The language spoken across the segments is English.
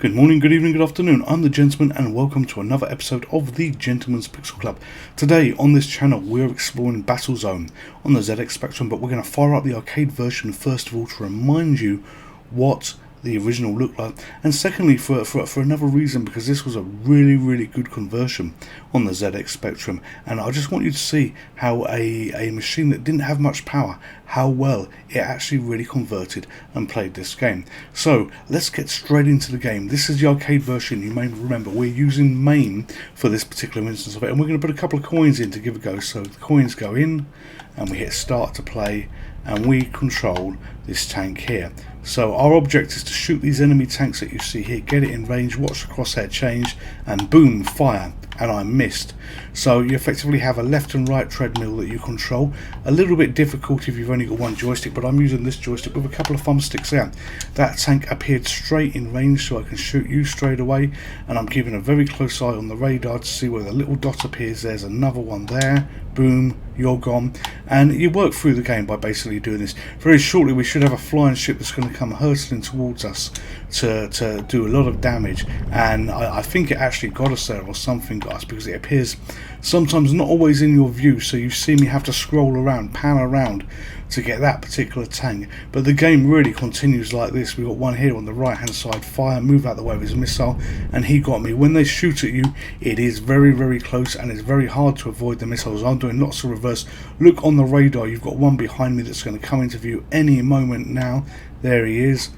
Good morning, good evening, good afternoon. I'm the Gentleman and welcome to another episode of the Gentleman's Pixel Club. Today on this channel we're exploring Battlezone on the ZX Spectrum, but we're going to fire up the arcade version first of all to remind you what the original looked like, and secondly for another reason, because this was a really good conversion on the ZX Spectrum, and I just want you to see how a machine that didn't have much power, how well it actually really converted and played this game. So let's get straight into the game. This is the arcade version. You may remember we're using Mame for this particular instance of it, and we're going to put a couple of coins in to give a go. So the coins go in and we hit start to play, and we control this tank here. So our object is to shoot these enemy tanks that you see here, get it in range, watch the crosshair change, and boom, fire. And I missed. So you effectively have a left and right treadmill that you control. A little bit difficult if you've only got one joystick, but I'm using this joystick with a couple of thumbsticks there. That tank appeared straight in range, so I can shoot you straight away, and I'm keeping a very close eye on the radar to see where the little dot appears. There's another one there. Boom, you're gone. And you work through the game by basically doing this. Very shortly we should have a flying ship that's going to come hurtling towards us to do a lot of damage, and I think it actually got us there, or something got us, because it appears sometimes not always in your view, so you see me have to scroll around, pan around to get that particular tank. But the game really continues like this. We've got one here on the right hand side, fire, move out the way of his missile, and he got me. When they shoot at you, it is very close, and it's very hard to avoid the missiles. I'm doing lots of reverse. Look on the radar, you've got one behind me that's going to come into view any moment now. There he is,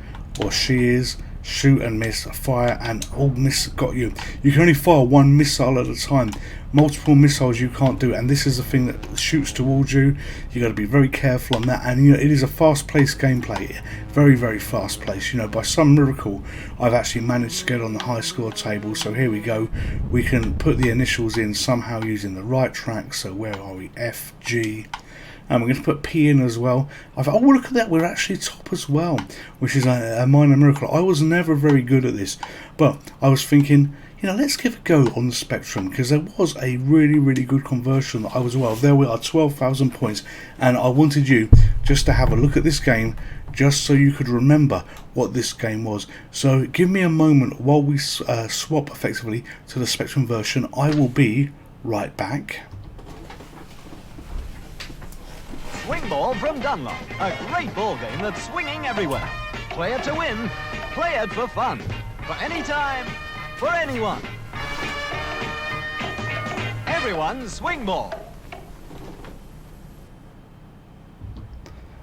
or she is. Shoot and miss, fire, and all miss got you. You can only fire one missile at a time. Multiple missiles you can't do, and this is the thing that shoots towards you. You got to be very careful on that, and you know it is a fast-paced gameplay, very fast-paced. You know, by some miracle, I've actually managed to get on the high score table. So here we go. We can put the initials in somehow using the right track. So where are we? F, G. And we're going to put P in as well. Oh, look at that, we're actually top as well, which is a minor miracle. I was never very good at this, but I was thinking, you know, let's give it a go on the Spectrum, because there was a really good conversion that I was well. There we are, 12,000 points, and I wanted you just to have a look at this game, just so you could remember what this game was. So give me a moment while we swap effectively to the Spectrum version. I will be right back. Swing Ball from Dunlop, a great ball game that's swinging everywhere. Play it to win, play it for fun, for any time, for anyone. Everyone's Swing Ball.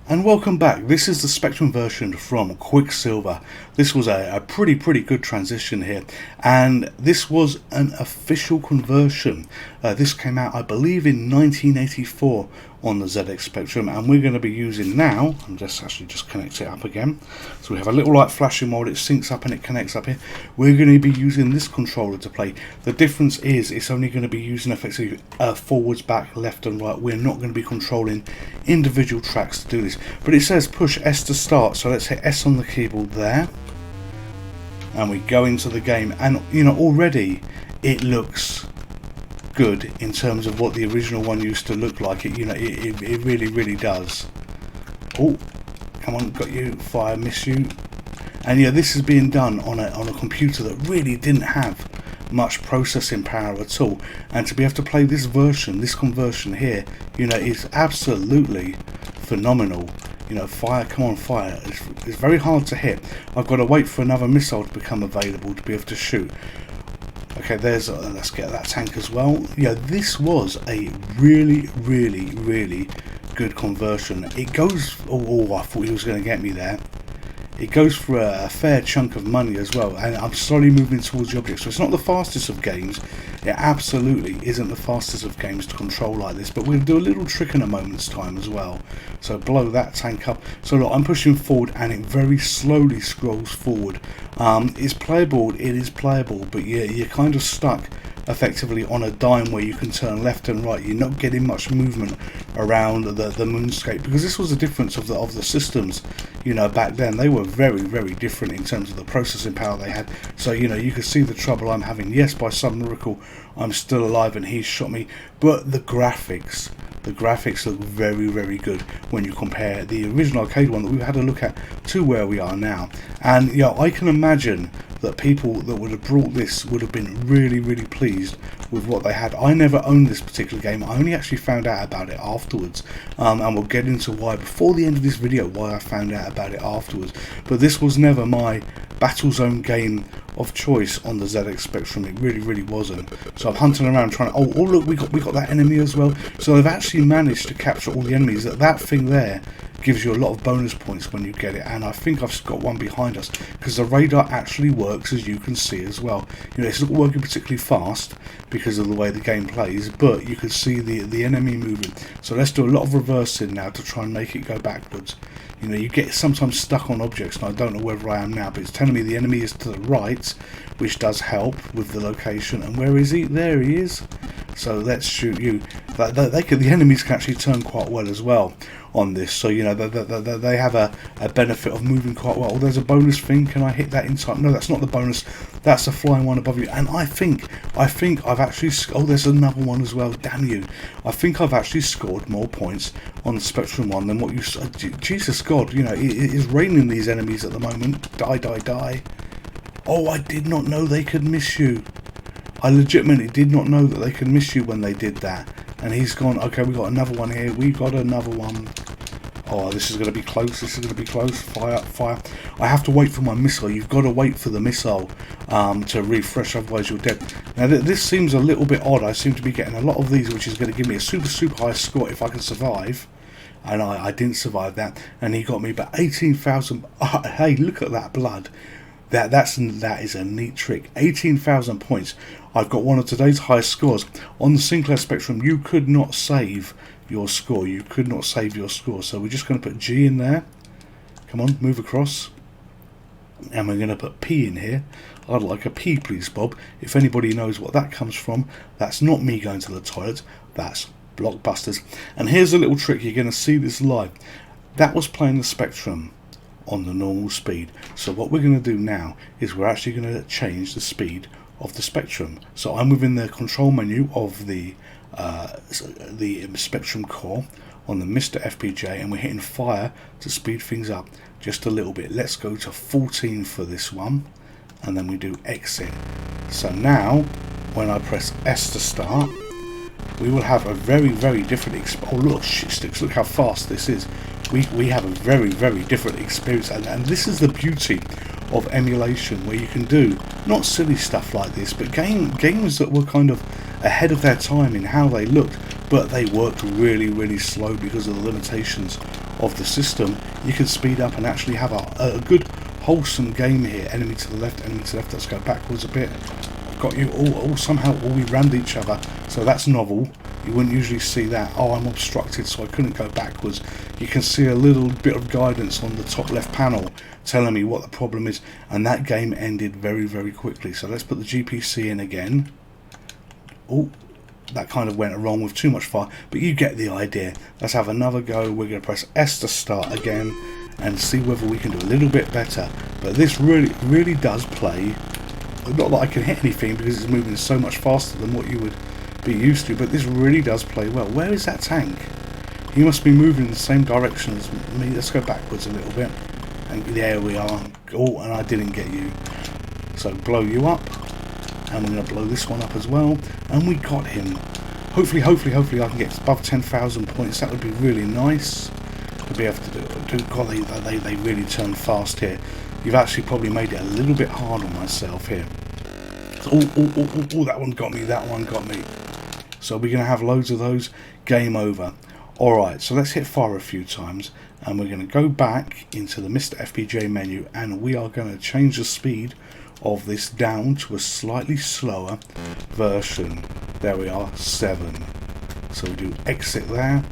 And welcome back. This is the Spectrum version from Quicksilver. This was a pretty good transition here, and this was an official conversion. This came out, I believe, in 1984 on the ZX Spectrum, and we're going to be using now, I'm just connect it up again, so we have a little light flashing while it syncs up and it connects up here. We're going to be using this controller to play. The difference is it's only going to be using effectively forwards, back, left and right. We're not going to be controlling individual tracks to do this, but it says push S to start, so let's hit S on the keyboard there, and we go into the game, and you know already it looks good in terms of what the original one used to look like. It, you know, it really does. Oh, come on, got you, fire, miss you. And yeah, this is being done on a computer that really didn't have much processing power at all, and to be able to play this version, this conversion here, you know, is absolutely phenomenal. You know, fire, come on, fire. It's very hard to hit. I've got to wait for another missile to become available to be able to shoot. Okay, there's let's get that tank as well. Yeah, this was a really good conversion. It goes, oh, I thought he was going to get me there. It goes for a fair chunk of money as well, and I'm slowly moving towards the object. So it's not the fastest of games. It absolutely isn't the fastest of games to control like this, but we'll do a little trick in a moment's time as well. So blow that tank up. So look, I'm pushing forward and it very slowly scrolls forward. It's playable, it is playable, but yeah, you're kind of stuck effectively on a dime where you can turn left and right. You're not getting much movement around the moonscape, because this was the difference of the systems. You know, back then they were very different in terms of the processing power they had. So you know, you can see the trouble I'm having. Yes, by some miracle I'm still alive and he's shot me, but the graphics look very good when you compare the original arcade one that we've had a look at to where we are now. And yeah, I can imagine that people that would have brought this would have been really, really pleased with what they had. I never owned this particular game. I only actually found out about it afterwards, and we'll get into why before the end of this video, why I found out about it afterwards. But this was never my Battlezone game of choice on the ZX Spectrum. It really, really wasn't. So I'm hunting around trying to, oh look, we got that enemy as well. So they've actually managed to capture all the enemies. That thing there gives you a lot of bonus points when you get it, and I think I've got one behind us because the radar actually works, as you can see as well. You know, it's not working particularly fast because of the way the game plays, but you can see the enemy moving. So let's do a lot of reversing now to try and make it go backwards. You know, you get sometimes stuck on objects, and I don't know whether I am now, but it's telling me the enemy is to the right, which does help with the location. And where is he? There he is. So let's shoot you. The enemies can actually turn quite well as well on this, so you know they have a benefit of moving quite well. Oh, there's a bonus thing. Can I hit that in time? No, that's not the bonus. That's the flying one above you. And I think I've actually, oh, there's another one as well. Damn you! I think I've actually scored more points on the Spectrum one than what you. Jesus God, you know, it is raining these enemies at the moment. Die, die, die! Oh, I did not know they could miss you. I legitimately did not know that they could miss you when they did that. And he's gone. Okay, we got another one here. We got another one. Oh, this is going to be close. This is going to be close. Fire, fire. I have to wait for my missile. You've got to wait for the missile to refresh, otherwise you're dead. Now, this seems a little bit odd. I seem to be getting a lot of these, which is going to give me a super, super high score if I can survive. And I didn't survive that. And he got me about 18,000. Oh, hey, look at that blood. That is a neat trick. 18,000 points. I've got one of today's highest scores. On the Sinclair Spectrum, you could not save your score. You could not save your score. So we're just going to put G in there. Come on, move across. And we're going to put P in here. I'd like a P, please, Bob. If anybody knows what that comes from, that's not me going to the toilet. That's Blockbusters. And here's a little trick. You're going to see this live. That was playing the Spectrum on the normal speed. So what we're going to do now is we're actually going to change the speed of the Spectrum. So I'm within the control menu of the Spectrum core on the MiSTer FPGA, and we're hitting fire to speed things up just a little bit. Let's go to 14 for this one, and then we do exit. So now when I press S to start, we will have a very, very different oh look, shit sticks, look how fast this is. We have a very, very different experience, and this is the beauty of emulation, where you can do not silly stuff like this, but games that were kind of ahead of their time in how they looked, but they worked really, really slow because of the limitations of the system. You can speed up and actually have a good, wholesome game here. Enemy to the left, enemy to the left. Let's go backwards a bit. Got you all somehow. All we rammed each other, so that's novel. You wouldn't usually see that. Oh, I'm obstructed, so I couldn't go backwards. You can see a little bit of guidance on the top left panel telling me what the problem is, and that game ended very, very quickly. So let's put the GPC in again. Oh, that kind of went wrong with too much fire, but you get the idea. Let's have another go. We're going to press S to start again and see whether we can do a little bit better. But this really, really does play. Not that I can hit anything because it's moving so much faster than what you would be used to, but this really does play well. Where is that tank? He must be moving in the same direction as me. Let's go backwards a little bit. And there we are. Oh, and I didn't get you. So blow you up. And we're going to blow this one up as well. And we got him. Hopefully I can get above 10,000 points. That would be really nice to be able to do. God, they really turn fast here. You've actually probably made it a little bit hard on myself here. Oh, that one got me. That one got me. So we're going to have loads of those. Game over. Alright, so let's hit fire a few times, and we're going to go back into the MiSTer FPGA menu, and we are going to change the speed of this down to a slightly slower version. There we are, 7. So we do exit there,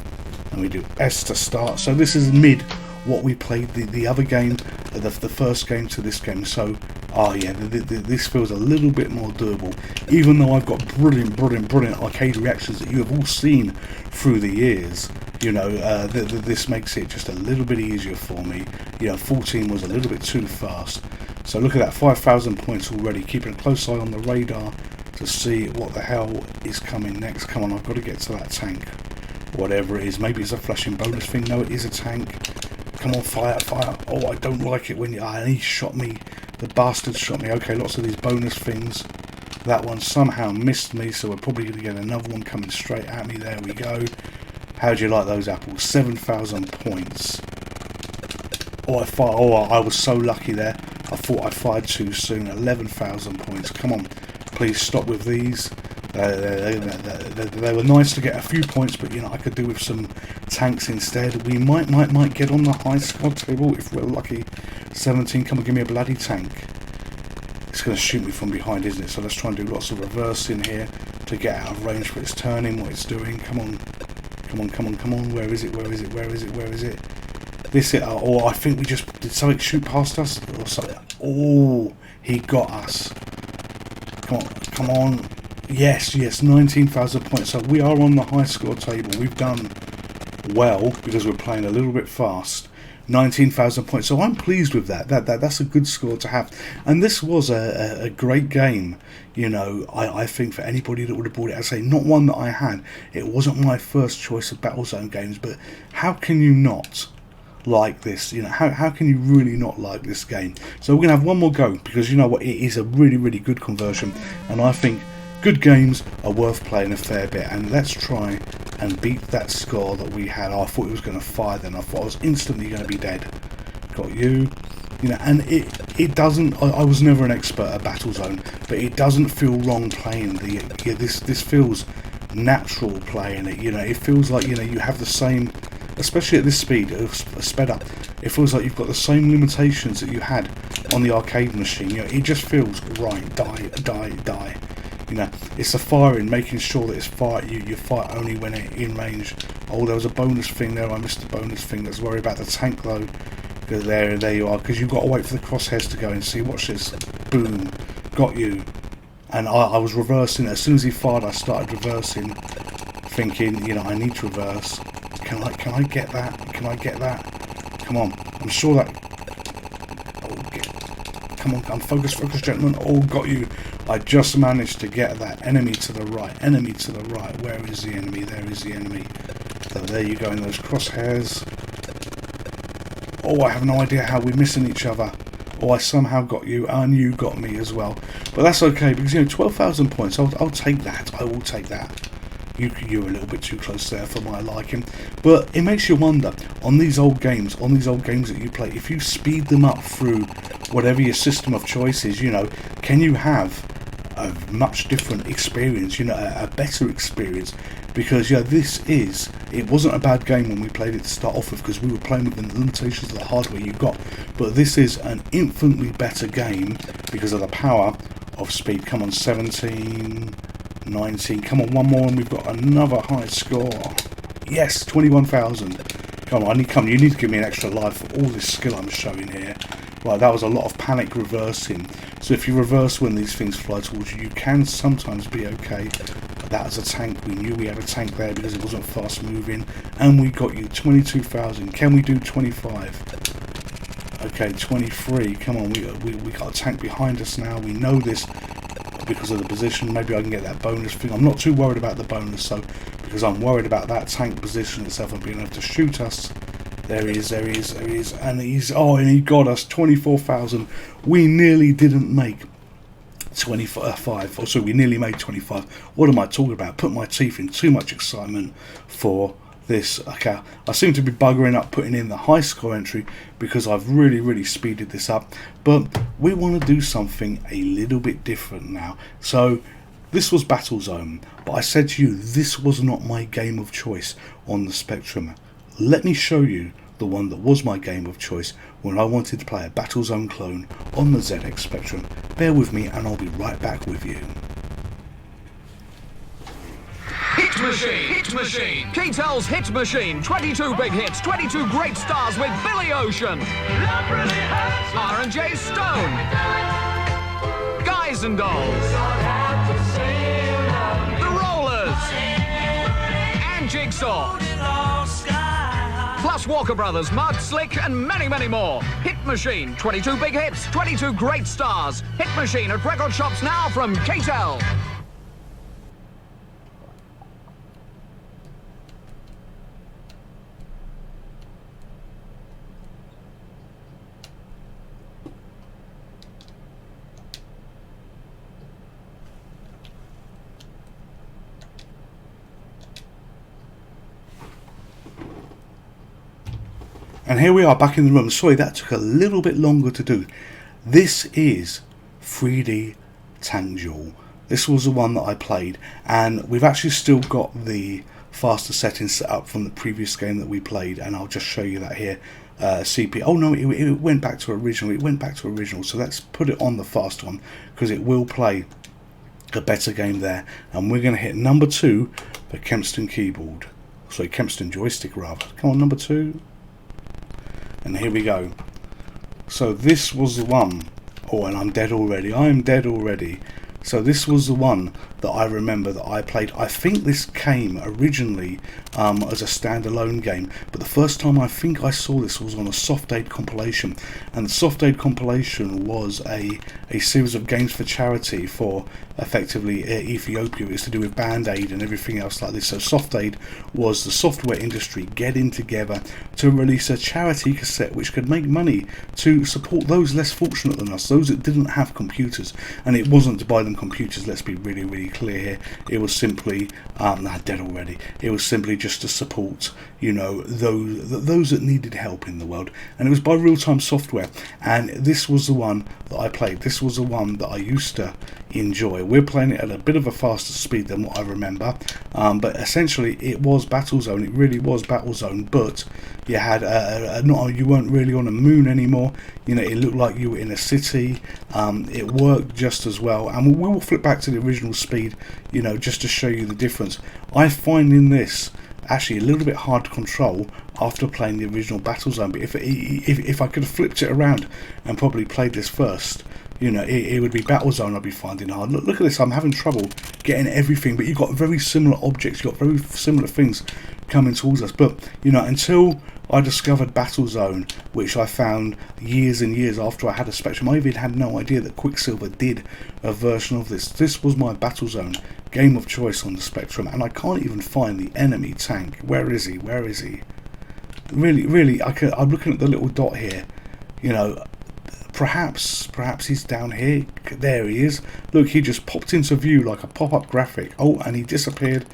and we do S to start. So this is mid what we played the other game, the first game to this game. So oh yeah, this feels a little bit more doable, even though I've got brilliant arcade reactions that you have all seen through the years. You know, this makes it just a little bit easier for me. You know, 14 was a little bit too fast. So look at that, 5,000 points already. Keeping a close eye on the radar to see what the hell is coming next. Come on, I've got to get to that tank. Whatever it is, maybe it's a flashing bonus thing. No, it is a tank. Come on, fire, fire. Oh, I don't like it when you... he shot me The bastard shot me. Okay, lots of these bonus things. That one somehow missed me, so we're probably going to get another one coming straight at me. There we go. How do you like those apples? 7,000 points. Oh, I was so lucky there. I thought I fired too soon. 11,000 points. Come on. Please stop with these. They were nice to get a few points, but you know, I could do with some tanks instead. We might get on the high score table if we're lucky. 17, come on, give me a bloody tank. It's going to shoot me from behind, isn't it? So let's try and do lots of reversing here to get out of range for its turning, what it's doing. Come on. Where is it? This it. Oh, I think we just did something shoot past us or something. Oh, he got us. Come on. Yes, 19,000 points. So we are on the high score table. We've done well because we're playing a little bit fast. 19,000 points. So I'm pleased with that. That's a good score to have. And this was a great game. You know, I think for anybody that would have bought it, I'd say not one that I had. It wasn't my first choice of Battlezone games, but how can you not like this? You know, how can you really not like this game? So we're going to have one more go because you know what, it is a really good conversion, and I think good games are worth playing a fair bit. And let's try and beat that score that we had. I thought it was going to fire then. I thought I was instantly going to be dead. Got you. You know, and it doesn't. I was never an expert at Battlezone, but it doesn't feel wrong playing this feels natural playing it. You know, it feels like, you know, you have the same, especially at this speed, sped up. It feels like you've got the same limitations that you had on the arcade machine. You know, it just feels right. Die. You know, it's the firing, making sure that it's fire. You fire only when it's in range. Oh, there was a bonus thing there. I missed the bonus thing. Let's worry about the tank though. Because there you are. Because you've got to wait for the crosshairs to go and see. Watch this. Boom. Got you. And I was reversing. As soon as he fired, I started reversing, thinking, you know, I need to reverse. Can I get that? Can I get that? Come on. I'm sure that. Come on. I'm focused, gentlemen. Oh, got you. I just managed to get that enemy to the right. Where is the enemy? There is the enemy. So there you go in those crosshairs. Oh, I have no idea how we're missing each other. Oh, I somehow got you, and you got me as well. But that's okay, because, you know, 12,000 points, I'll take that. I will take that. You're a little bit too close there for my liking. But it makes you wonder, on these old games that you play, if you speed them up through whatever your system of choice is, you know, can you have a much different experience, you know, a better experience? Because, yeah, it wasn't a bad game when we played it to start off with, because we were playing with the limitations of the hardware you got. But this is an infinitely better game because of the power of speed. Come on, 17, 19. Come on, one more, and we've got another high score. Yes, 21,000. Come on, you need to give me an extra life for all this skill I'm showing here. Right, that was a lot of panic reversing. So if you reverse when these things fly towards you, you can sometimes be okay. That is a tank. We knew we had a tank there because it wasn't fast moving. And we got you 22,000. Can we do 25? Okay, 23. Come on, we got a tank behind us now. We know this because of the position. Maybe I can get that bonus thing. I'm not too worried about the bonus, so because I'm worried about that tank position itself and being able to shoot us. There he is, and and he got us 24,000. We nearly didn't make 25, or so we nearly made 25. What am I talking about? Put my teeth in too much excitement for this. Okay, I seem to be buggering up putting in the high score entry because I've really speeded this up, but we want to do something a little bit different now. So this was Battlezone, but I said to you, this was not my game of choice on the Spectrum. Let me show you the one that was my game of choice when I wanted to play a Battlezone clone on the ZX Spectrum. Bear with me and I'll be right back with you. Hit Machine! K-Tel's Hit Machine. 22 big hits, 22 great stars with Billy Ocean, R&J Stone, Guys and Dolls, The Rollers, and Jigsaw. Plus Walker Brothers, Mud, Slick, and many more. Hit Machine, 22 big hits, 22 great stars. Hit Machine at record shops now from K-Tel. And here we are back in the room. Sorry, that took a little bit longer to do. This is 3D Tank Duel. This was the one that I played, and we've actually still got the faster settings set up from the previous game that we played, and I'll just show you that here. CPU. Oh no, it went back to original. It went back to original. So let's put it on the fast one because it will play a better game there. And we're going to hit number 2 for Kempston keyboard. Sorry, Kempston joystick rather. Come on, number 2. And here we go. So this was the one. Oh, and I'm dead already. I am dead already. So this was the one that I remember that I played. I think this came originally as a standalone game, but the first time I think I saw this was on a Soft Aid compilation, and the Soft Aid compilation was a series of games for charity for effectively Ethiopia. It's to do with Band-Aid and everything else like this. So Soft Aid was the software industry getting together to release a charity cassette which could make money to support those less fortunate than us, those that didn't have computers. And it wasn't to buy them computers, let's be really clear here. It was simply dead already. It was simply just to support, you know, those that needed help in the world, and it was by Real-Time Software. And this was the one that I played. This was the one that I used to enjoy. We're playing it at a bit of a faster speed than what I remember, but essentially it was Battlezone. It really was Battlezone, but you had you weren't really on a moon anymore. You know, it looked like you were in a city. It worked just as well, and we will flip back to the original speed, you know, just to show you the difference. I find in this actually a little bit hard to control after playing the original Battlezone, but if I could have flipped it around and probably played this first, you know, it would be Battlezone I'd be finding hard. Look at this, I'm having trouble getting everything, but you've got very similar objects, you've got very similar things coming towards us. But, you know, until I discovered Battlezone, which I found years and years after I had a Spectrum, I even had no idea that Quicksilver did a version of this. This was my Battlezone game of choice on the Spectrum, and I can't even find the enemy tank. Where is he? Where is he? Really, I'm looking at the little dot here. You know, perhaps he's down here. There he is. Look, he just popped into view like a pop-up graphic. Oh, and he disappeared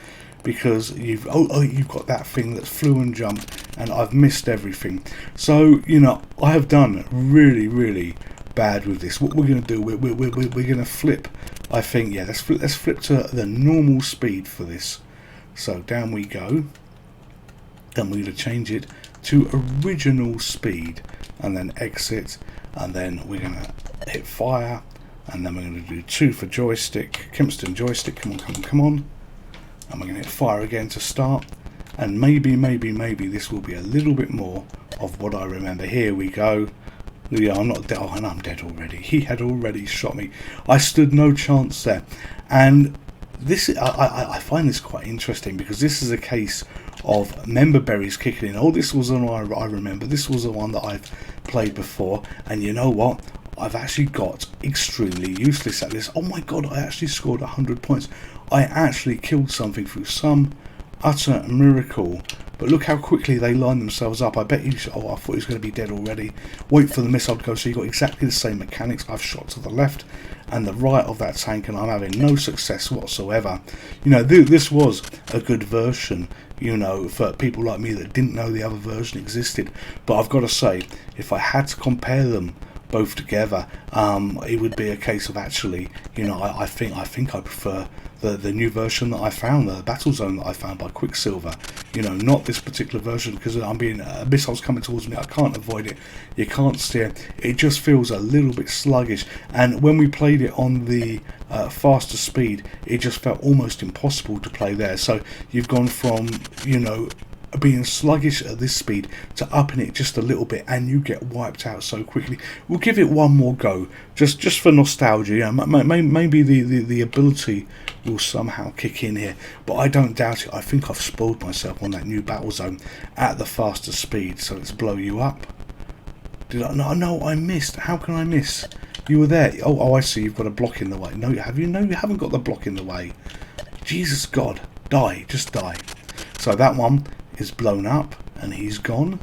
because you've got that thing that flew and jumped, and I've missed everything. So, you know, I have done really bad with this. What we're going to do, we're going to flip. I think, yeah, let's flip to the normal speed for this. So down we go. Then we're going to change it to original speed, and then exit, and then we're going to hit fire, and then we're going to do 2 for joystick, Kempston joystick, come on, and we're going to hit fire again to start, and maybe this will be a little bit more of what I remember. Here we go. Yeah, I'm not dead. Oh, and I'm dead already. He had already shot me. I stood no chance there. And this, I find this quite interesting, because this is a case of member berries kicking in. Oh, this was the one I remember. This was the one that I've played before. And you know what? I've actually got extremely useless at this. Oh my god, I actually scored 100 points. I actually killed something through some utter miracle. But look how quickly they line themselves up. I bet you... Oh, I thought he was going to be dead already. Wait for the missile to go. So you've got exactly the same mechanics. I've shot to the left and the right of that tank, and I'm having no success whatsoever. You know, this was a good version, you know, for people like me that didn't know the other version existed. But I've got to say, if I had to compare them both together, it would be a case of actually, you know, I think I prefer the new version that I found, the Battlezone that I found by Quicksilver. You know, not this particular version, because I'm being missiles coming towards me. I can't avoid it. You can't steer. It just feels a little bit sluggish. And when we played it on the faster speed, it just felt almost impossible to play there. So you've gone from, you know, being sluggish at this speed to upping it just a little bit, and you get wiped out so quickly. We'll give it one more go, just for nostalgia. Yeah, maybe the ability will somehow kick in here, but I don't doubt it. I think I've spoiled myself on that new Battlezone at the faster speed. So let's blow you up. Did I? No, I missed. How can I miss? You were there. Oh, I see. You've got a block in the way. No, have you? No, you haven't got the block in the way. Jesus God, die, just die. So that one is blown up, and he's gone.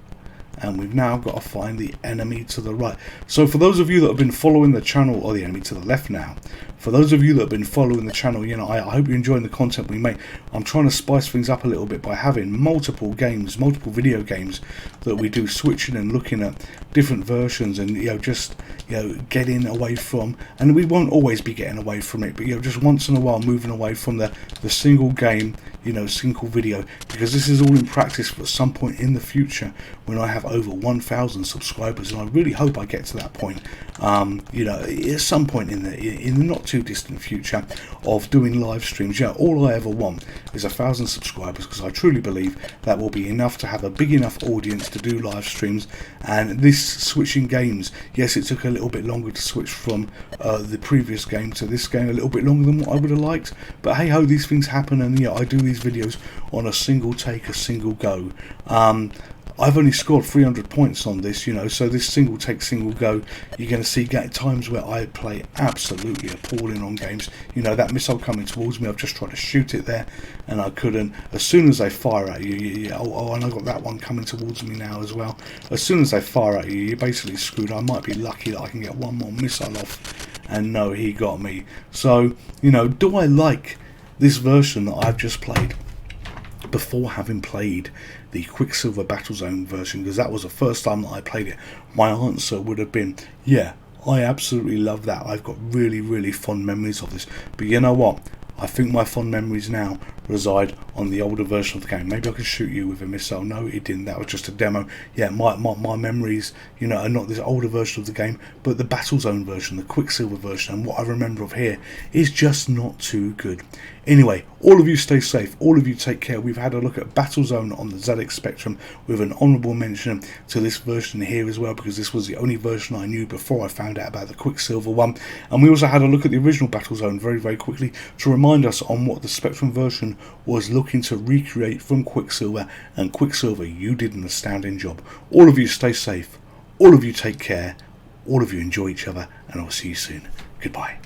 and we've now got to find the enemy to the right. So for those of you that have been following the channel, or the enemy to the left now, for those of you that have been following the channel, you know, I hope you're enjoying the content we make. I'm trying to spice things up a little bit by having multiple games, multiple video games that we do, switching and looking at different versions, and you know, just, you know, getting away from, and we won't always be getting away from it, but you know, just once in a while moving away from the single game, you know, single video, because this is all in practice for some point in the future when I have over 1,000 subscribers, and I really hope I get to that point. You know, at some point in the not too distant future of doing live streams. Yeah, all I ever want is 1,000 subscribers, because I truly believe that will be enough to have a big enough audience to do live streams. And this switching games, yes, it took a little bit longer to switch from the previous game to this game, a little bit longer than what I would have liked, but hey ho, these things happen, and yeah, I do these videos on a single take, a single go. I've only scored 300 points on this, you know, so this single take, single go, you're going to see times where I play absolutely appalling on games. You know, that missile coming towards me, I've just tried to shoot it there and I couldn't. As soon as they fire at you, oh, and I've got that one coming towards me now as well. As soon as they fire at you, you're basically screwed. I might be lucky that I can get one more missile off, and no, he got me. So, you know, do I like this version that I've just played before having played the Quicksilver Battlezone version? Because that was the first time that I played it. My answer would have been, yeah, I absolutely love that. I've got really, really fond memories of this. But you know what? I think my fond memories now reside on the older version of the game. Maybe I could shoot you with a missile. No, it didn't. That was just a demo. Yeah, my memories, you know, are not this older version of the game, but the Battlezone version, the Quicksilver version, and what I remember of here is just not too good. Anyway, all of you stay safe. All of you take care. We've had a look at Battlezone on the ZX Spectrum with an honourable mention to this version here as well, because this was the only version I knew before I found out about the Quicksilver one. And we also had a look at the original Battlezone very, very quickly to remind us on what the Spectrum version was looking to recreate from Quicksilver. And Quicksilver, you did an astounding job. All of you stay safe. All of you take care. All of you enjoy each other, and I'll see you soon. Goodbye.